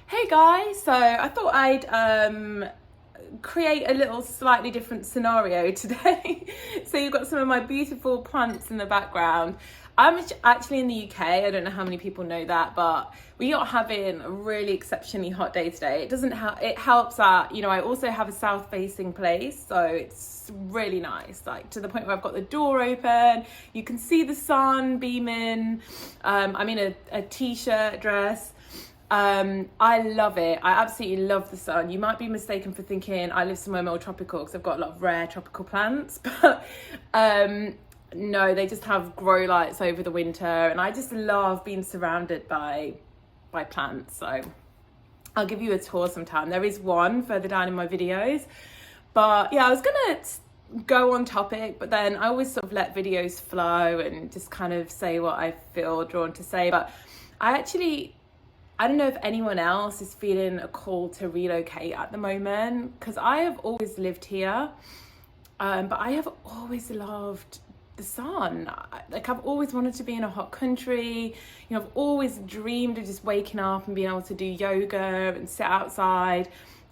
Hey guys, so I thought I'd create a little slightly different scenario today. So you've got some of my beautiful plants in the background. I'm actually in the UK. I don't know how many people know that, but we are having a really exceptionally hot day today. It doesn't help. It helps that, I also have a south facing place, so it's really nice, like to the point where I've got the door open. You can see the sun beaming. I'm in a t-shirt dress. I love it. I absolutely love the sun. You might be mistaken for thinking I live somewhere more tropical because I've got a lot of rare tropical plants, but no, they just have grow lights over the winter, and I just love being surrounded by plants. So I'll give you a tour sometime. There is one further down in my videos, but yeah, I was gonna go on topic, but then I always sort of let videos flow and just kind of say what I feel drawn to say. But I don't know if anyone else is feeling a call to relocate at the moment, because I have always lived here, but I have always loved the sun. Like, I've always wanted to be in a hot country. I've always dreamed of just waking up and being able to do yoga and sit outside.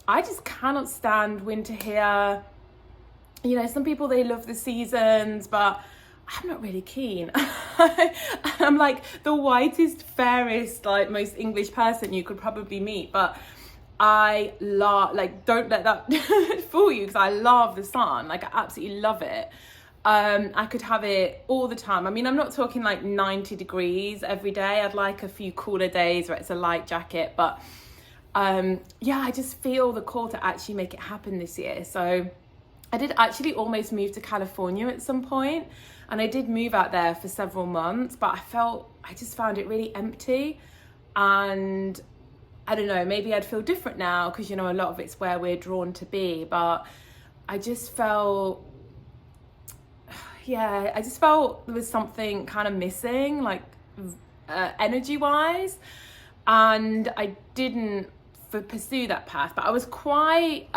I just cannot stand winter here. Some people, they love the seasons, but I'm not really keen. I'm like the whitest, fairest, like most English person you could probably meet, but I love, like, don't let that fool you, because I love the sun. Like, I absolutely love it. I could have it all the time. I mean, I'm not talking like 90 degrees every day. I'd like a few cooler days where it's a light jacket, but yeah, I just feel the call to actually make it happen this year. So I did actually almost move to California at some point, and I did move out there for several months, but I just found it really empty. And I don't know, maybe I'd feel different now, because a lot of it's where we're drawn to be, but I just felt there was something kind of missing, like energy wise, and I didn't pursue that path. But I was quite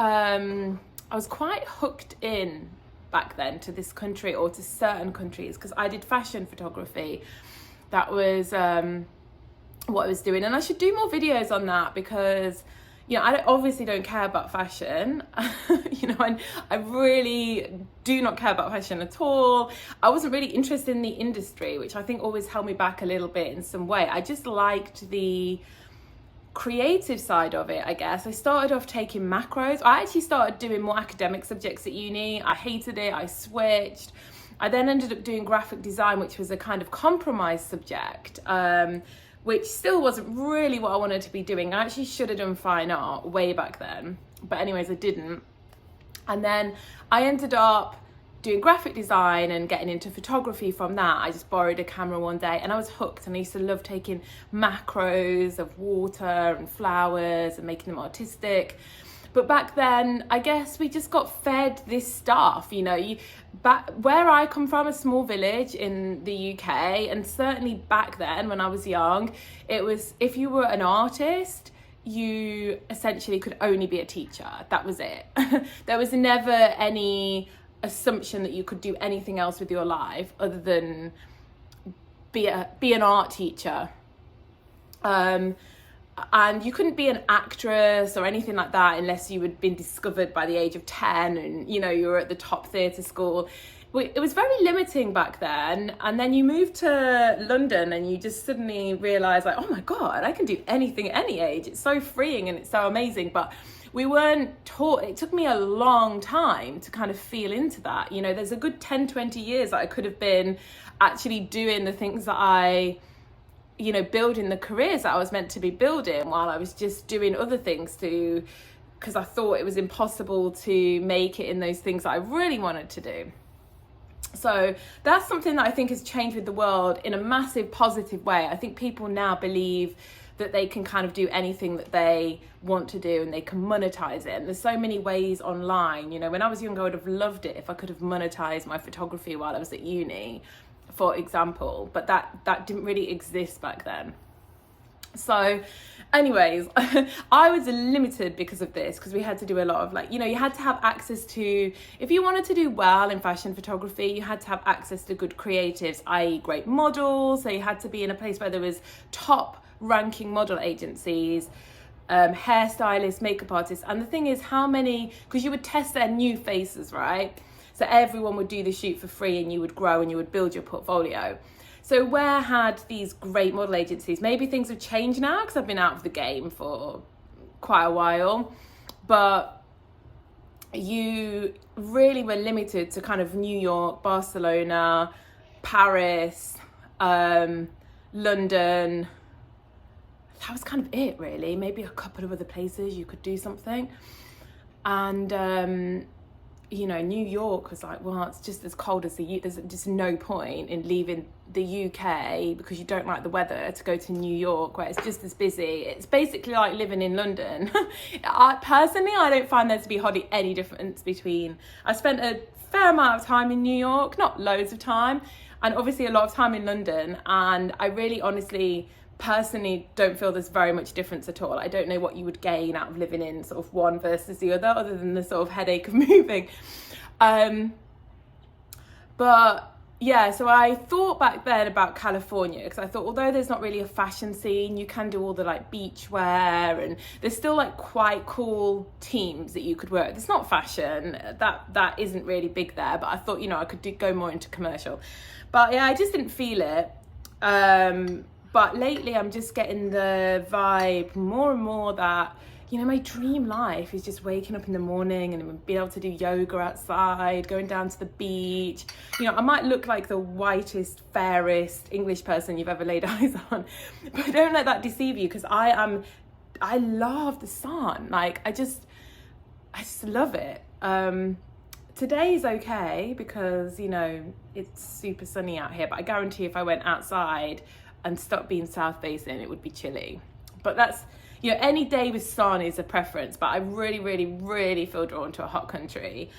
hooked in back then to this country, or to certain countries, because I did fashion photography. That was what I was doing, and I should do more videos on that, because I obviously don't care about fashion. And I really do not care about fashion at all. I wasn't really interested in the industry, which I think always held me back a little bit in some way. I just liked the creative side of it, I guess. I started off taking macros. I actually started doing more academic subjects at uni. I hated it. I switched. I then ended up doing graphic design, which was a kind of compromise subject, which still wasn't really what I wanted to be doing. I actually should have done fine art way back then, but anyways, I didn't. And then I ended up doing graphic design and getting into photography from that. I just borrowed a camera one day and I was hooked, and I used to love taking macros of water and flowers and making them artistic. But back then, I guess we just got fed this stuff, back where I come from, a small village in the UK, and certainly back then when I was young, it was, if you were an artist, you essentially could only be a teacher. That was it. There was never any assumption that you could do anything else with your life other than be an art teacher. And you couldn't be an actress or anything like that unless you had been discovered by the age of 10 and, you were at the top theatre school. It was very limiting back then. And then you moved to London and you just suddenly realise, like, oh my God, I can do anything at any age. It's so freeing and it's so amazing. But we weren't taught. It took me a long time to kind of feel into that. There's a good 10, 20 years that I could have been actually doing the things that I building the careers that I was meant to be building, while I was just doing other things because I thought it was impossible to make it in those things that I really wanted to do. So that's something that I think has changed with the world in a massive positive way. I think people now believe that they can kind of do anything that they want to do and they can monetize it. And there's so many ways online. When I was younger, I would have loved it if I could have monetized my photography while I was at uni, for example, but that didn't really exist back then. So anyways, I was limited because of this, because we had to do a lot of you had to have access to, if you wanted to do well in fashion photography, you had to have access to good creatives, i.e. great models. So you had to be in a place where there was top ranking model agencies, hairstylists, makeup artists. And the thing is, how many, because you would test their new faces, right? So everyone would do the shoot for free and you would grow and you would build your portfolio. So where had these great model agencies, maybe things have changed now because I've been out of the game for quite a while, but you really were limited to kind of New York, Barcelona, Paris, London. That was kind of it, really. Maybe a couple of other places you could do something. And you know, New York was like, well, it's just as cold as the UK. There's just no point in leaving the UK because you don't like the weather to go to New York where it's just as busy. It's basically like living in London. Personally, I don't find there to be hardly any difference between. I spent a fair amount of time in New York, not loads of time, and obviously a lot of time in London. And I really honestly, personally don't feel there's very much difference at all. I don't know what you would gain out of living in sort of one versus the other than the sort of headache of moving. But yeah, so I thought back then about California because I thought, although there's not really a fashion scene, you can do all the like beach wear and there's still like quite cool teams that you could wear. It's not fashion, that isn't really big there, but I thought, you know, I could go more into commercial. But yeah, I just didn't feel it. But lately I'm just getting the vibe more and more that, you know, my dream life is just waking up in the morning and being able to do yoga outside, going down to the beach. You know, I might look like the whitest, fairest English person you've ever laid eyes on, but don't let that deceive you because I love the sun. Like, I just love it. Today's okay because, you know, it's super sunny out here, but I guarantee if I went outside and stopped being south facing, it would be chilly. But that's, you know, any day with sun is a preference, but I really, really, really feel drawn to a hot country.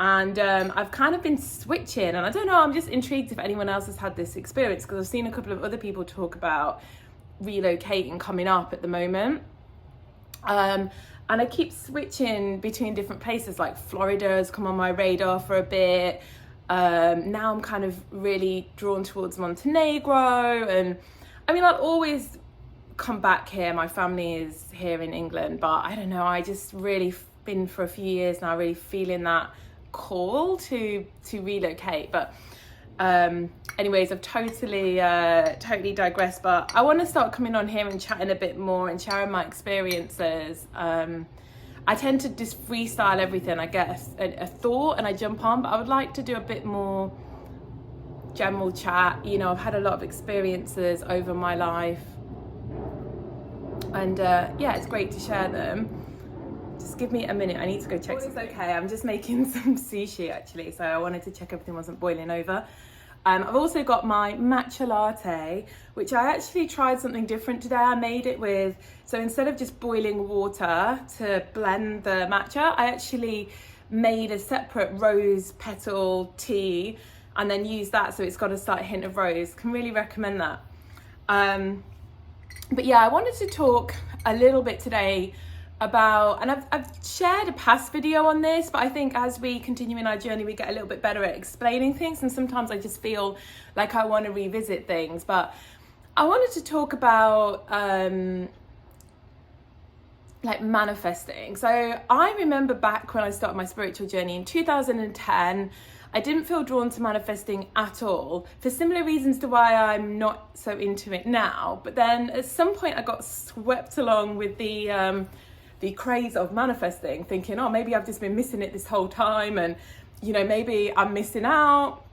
And I've kind of been switching, and I don't know, I'm just intrigued if anyone else has had this experience because I've seen a couple of other people talk about relocating coming up at the moment. And I keep switching between different places, like Florida has come on my radar for a bit. Now I'm kind of really drawn towards Montenegro, and I mean, I'll always come back here. My family is here in England, but I don't know, I just really been for a few years now really feeling that call to relocate. But anyways, I've totally digressed, but I want to start coming on here and chatting a bit more and sharing my experiences. I tend to just freestyle everything. I get a thought and I jump on, but I would like to do a bit more general chat. You know, I've had a lot of experiences over my life, and yeah, it's great to share them. Just give me a minute, I need to go check something. It's okay, I'm just making some sushi actually, so I wanted to check everything wasn't boiling over. I've also got my matcha latte, which I actually tried something different today. I made it with, so instead of just boiling water to blend the matcha, I actually made a separate rose petal tea and then used that, so it's got a slight hint of rose. Can really recommend that. But yeah, I wanted to talk a little bit today about, and I've shared a past video on this, but I think as we continue in our journey, we get a little bit better at explaining things, and sometimes I just feel like I want to revisit things. But I wanted to talk about like manifesting. So I remember back when I started my spiritual journey in 2010, I didn't feel drawn to manifesting at all for similar reasons to why I'm not so into it now. But then at some point I got swept along with the craze of manifesting, thinking, oh, maybe I've just been missing it this whole time, and you know, maybe I'm missing out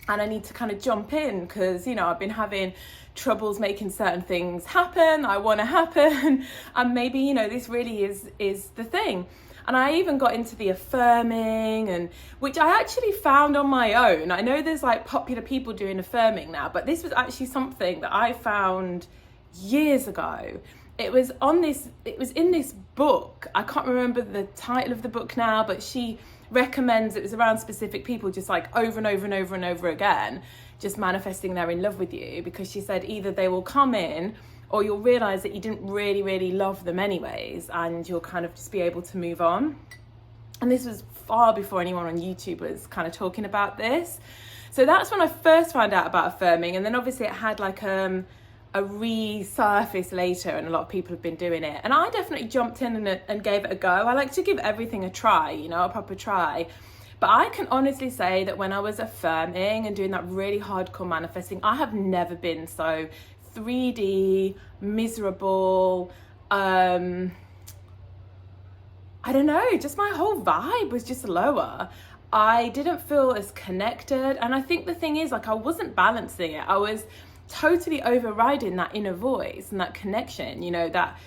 and I need to kind of jump in because, you know, I've been having troubles making certain things happen I want to happen, and maybe, you know, this really is the thing. And I even got into the affirming, and which I actually found on my own. I know there's like popular people doing affirming now, but this was actually something that I found years ago. It was in this book. I can't remember the title of the book now, but she recommends, it was around specific people, just like over and over and over and over again, just manifesting they're in love with you, because she said either they will come in or you'll realize that you didn't really, really love them anyways, and you'll kind of just be able to move on. And this was far before anyone on YouTube was kind of talking about this. So that's when I first found out about affirming. And then obviously it had like, resurface later, and a lot of people have been doing it. And I definitely jumped in and gave it a go. I like to give everything a try, you know, a proper try. But I can honestly say that when I was affirming and doing that really hardcore manifesting, I have never been so 3D, miserable. I don't know, just my whole vibe was just lower. I didn't feel as connected. And I think the thing is, like, I wasn't balancing it. I was totally overriding that inner voice and that connection, you know, that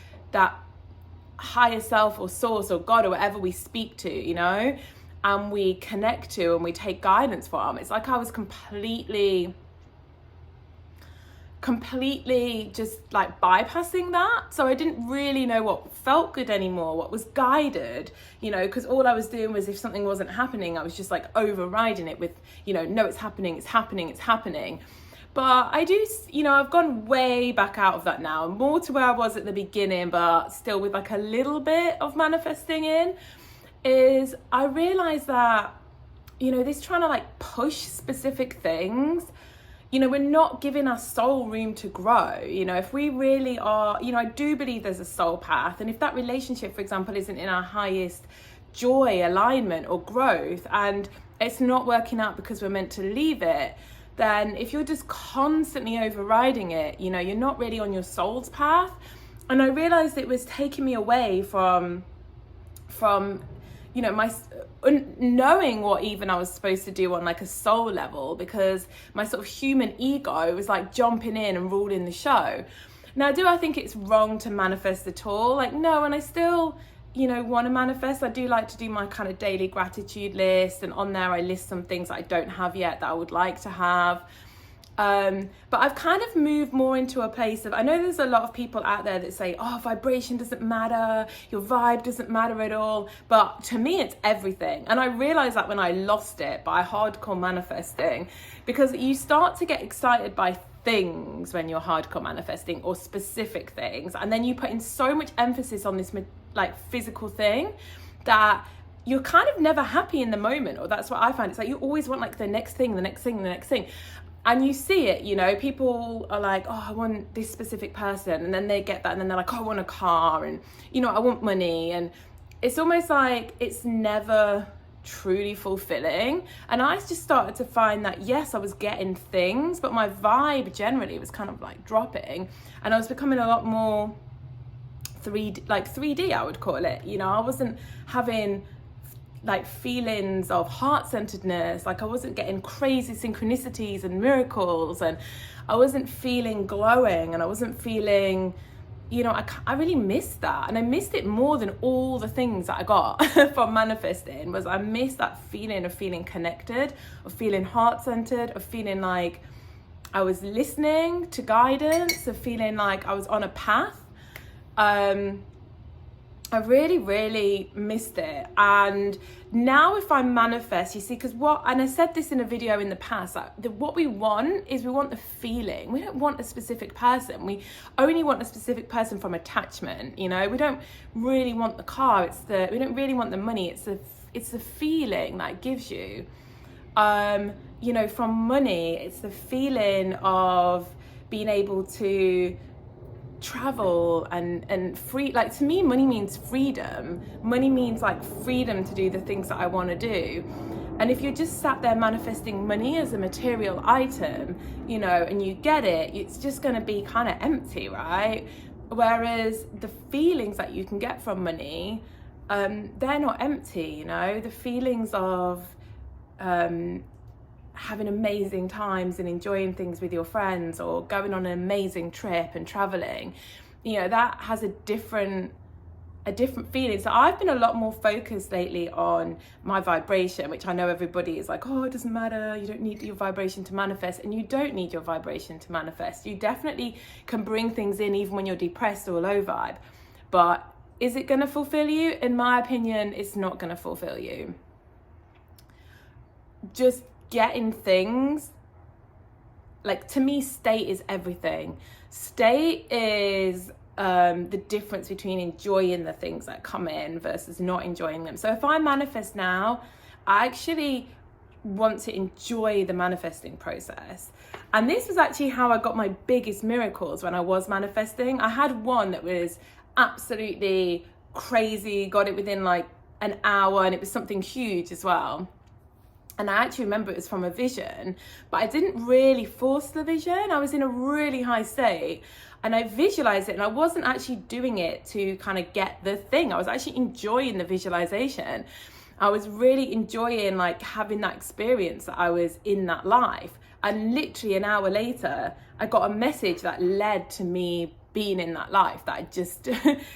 higher self or source or God or whatever we speak to, you know, and we connect to and we take guidance from. It's like I was completely just like bypassing that. So I didn't really know what felt good anymore, what was guided, you know, because all I was doing was, if something wasn't happening, I was just like overriding it with, you know, no, it's happening, it's happening, it's happening. But I do, you know, I've gone way back out of that now, more to where I was at the beginning, but still with like a little bit of manifesting in, is I realized that, you know, this trying to like push specific things, you know, we're not giving our soul room to grow. You know, if we really are, you know, I do believe there's a soul path. And if that relationship, for example, isn't in our highest joy, alignment or growth, and it's not working out because we're meant to leave it, then if you're just constantly overriding it, you know, you're not really on your soul's path. And I realized it was taking me away from, you know, my knowing what even I was supposed to do on like a soul level, because my sort of human ego was like jumping in and ruling the show. Now, do I think it's wrong to manifest at all? Like, no, and I still, you know, want to manifest. I do like to do my kind of daily gratitude list, and on there I list some things that I don't have yet that I would like to have. But I've kind of moved more into a place of, I know there's a lot of people out there that say, oh, vibration doesn't matter, your vibe doesn't matter at all. But to me, it's everything. And I realized that when I lost it by hardcore manifesting, because you start to get excited by things when you're hardcore manifesting, or specific things. And then you put in so much emphasis on this like physical thing that you're kind of never happy in the moment. Or that's what I find. It's like you always want like the next thing, the next thing, the next thing. And you see it, you know, people are like, oh, I want this specific person. And then they get that. And then they're like, oh, I want a car. And, you know, I want money. And it's almost like it's never truly fulfilling. And I just started to find that, yes, I was getting things, but my vibe generally was kind of like dropping. And I was becoming a lot more 3D, I would call it. You know, I wasn't having like feelings of heart-centeredness, like I wasn't getting crazy synchronicities and miracles, and I wasn't feeling glowing, and I wasn't feeling, you know, I really missed that. And I missed it more than all the things that I got from manifesting. Was I missed that feeling of feeling connected, of feeling heart-centered, of feeling like I was listening to guidance, of feeling like I was on a path. I really, really missed it. And now if I manifest, you see, because and I said this in a video in the past, what we want is we want the feeling. We don't want a specific person. We only want a specific person from attachment, you know. We don't really want the car. We don't really want the money. It's the feeling that it gives you. You know, from money, it's the feeling of being able to travel and free. Like, to me, money means freedom. Money means like freedom to do the things that I want to do. And if you're just sat there manifesting money as a material item, you know, and you get it, it's just going to be kind of empty, right? Whereas the feelings that you can get from money, they're not empty, you know. The feelings of having amazing times and enjoying things with your friends, or going on an amazing trip and traveling, you know, that has a different feeling. So I've been a lot more focused lately on my vibration, which I know everybody is like, oh, it doesn't matter, you don't need your vibration to manifest. And you don't need your vibration to manifest. You definitely can bring things in even when you're depressed or low vibe. But is it going to fulfill you? In my opinion, it's not going to fulfill you. Just getting things, like, to me, state is everything. State is the difference between enjoying the things that come in versus not enjoying them. So if I manifest now, I actually want to enjoy the manifesting process. And this was actually how I got my biggest miracles when I was manifesting. I had one that was absolutely crazy, got it within like an hour, and it was something huge as well. And I actually remember it was from a vision, but I didn't really force the vision. I was in a really high state and I visualized it, and I wasn't actually doing it to kind of get the thing. I was actually enjoying the visualization. I was really enjoying like having that experience that I was in that life. And literally an hour later, I got a message that led to me being in that life that I just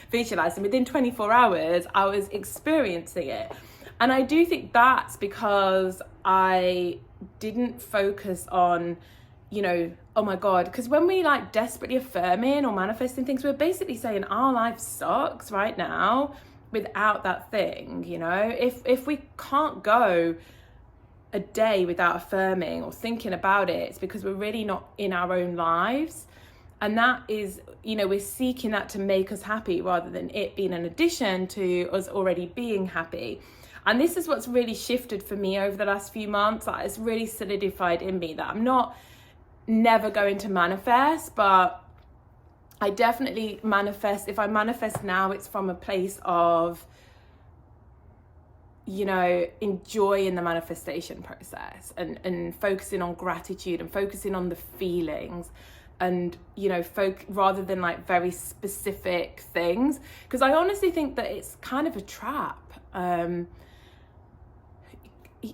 visualized. And within 24 hours, I was experiencing it. And I do think that's because I didn't focus on, you know, oh my God, because when we like desperately affirming or manifesting things, we're basically saying our life sucks right now without that thing, you know. If we can't go a day without affirming or thinking about it, it's because we're really not in our own lives. And that is, you know, we're seeking that to make us happy rather than it being an addition to us already being happy. And this is what's really shifted for me over the last few months. That it's really solidified in me that I'm not never going to manifest, but I definitely manifest. If I manifest now, it's from a place of, you know, enjoying the manifestation process and focusing on gratitude and focusing on the feelings and, you know, rather than like very specific things. Because I honestly think that it's kind of a trap.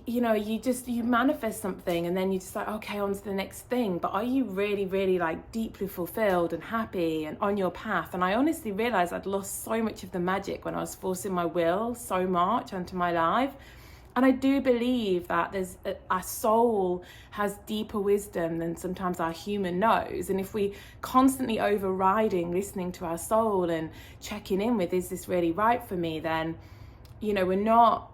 You know, you manifest something and then you just like, okay, on to the next thing. But are you really, really like deeply fulfilled and happy and on your path? And I honestly realized I'd lost so much of the magic when I was forcing my will so much onto my life. And I do believe that our soul has deeper wisdom than sometimes our human knows. And if we constantly overriding, listening to our soul and checking in with, is this really right for me? Then, you know, we're not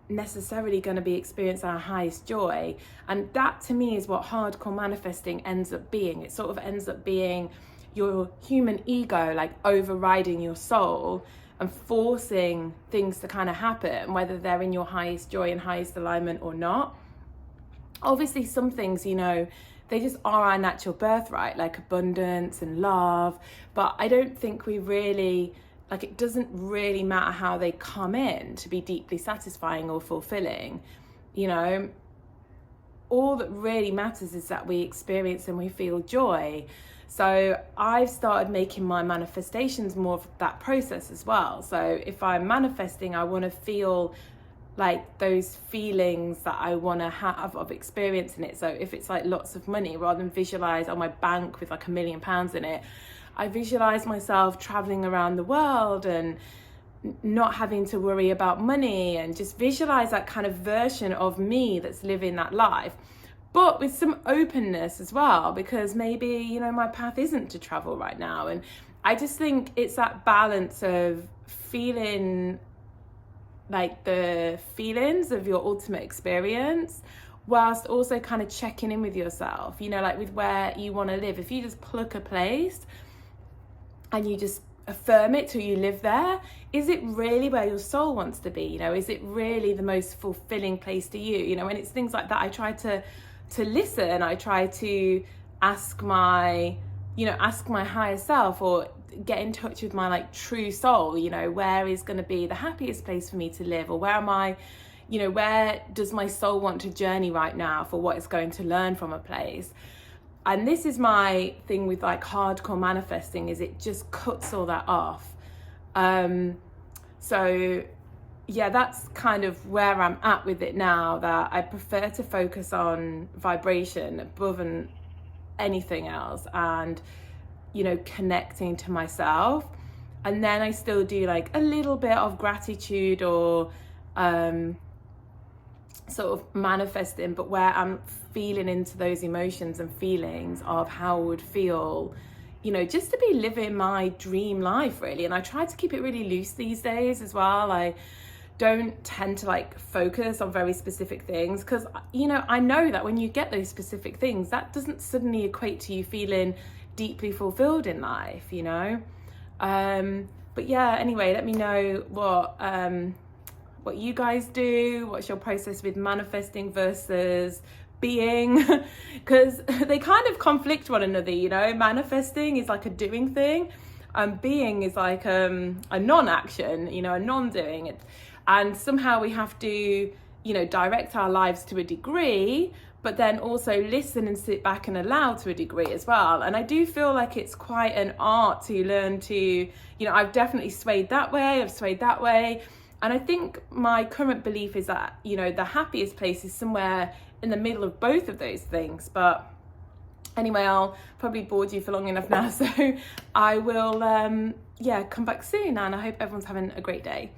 necessarily going to be experiencing our highest joy. And that to me is what hardcore manifesting ends up being. It sort of ends up being your human ego like overriding your soul and forcing things to kind of happen, whether they're in your highest joy and highest alignment or not. Obviously some things, you know, they just are our natural birthright, like abundance and love, but I don't think we really, like, it doesn't really matter how they come in to be deeply satisfying or fulfilling. You know, all that really matters is that we experience and we feel joy. So I've started making my manifestations more of that process as well. So if I'm manifesting, I want to feel like those feelings that I want to have of experiencing it. So if it's like lots of money, rather than visualize on my bank with like £1 million in it, I visualize myself traveling around the world and not having to worry about money, and just visualize that kind of version of me that's living that life, but with some openness as well, because maybe, you know, my path isn't to travel right now. And I just think it's that balance of feeling like the feelings of your ultimate experience, whilst also kind of checking in with yourself, you know, like with where you want to live. If you just pluck a place and you just affirm it till you live there, is it really where your soul wants to be? You know, is it really the most fulfilling place to you? You know, when it's things like that, I try to listen. I try to ask my higher self, or get in touch with my like true soul. You know, where is going to be the happiest place for me to live, or where am I, you know, where does my soul want to journey right now for what it's going to learn from a place? And this is my thing with like hardcore manifesting, is it just cuts all that off. So yeah, that's kind of where I'm at with it now, that I prefer to focus on vibration above and anything else, and, you know, connecting to myself. And then I still do like a little bit of gratitude or sort of manifesting, but where I'm feeling into those emotions and feelings of how I would feel, you know, just to be living my dream life really. And I try to keep it really loose these days as well. I don't tend to like focus on very specific things, because, you know, I know that when you get those specific things, that doesn't suddenly equate to you feeling deeply fulfilled in life, you know. But yeah, anyway, let me know what you guys do. What's your process with manifesting versus being? Because they kind of conflict one another, you know. Manifesting is like a doing thing, and being is like a non-action, you know, a non-doing. And somehow we have to, you know, direct our lives to a degree, but then also listen and sit back and allow to a degree as well. And I do feel like it's quite an art to learn to, you know, I've definitely swayed that way, I've swayed that way. And I think my current belief is that, you know, the happiest place is somewhere in the middle of both of those things. But anyway, I'll probably bored you for long enough now. So I will, come back soon. And I hope everyone's having a great day.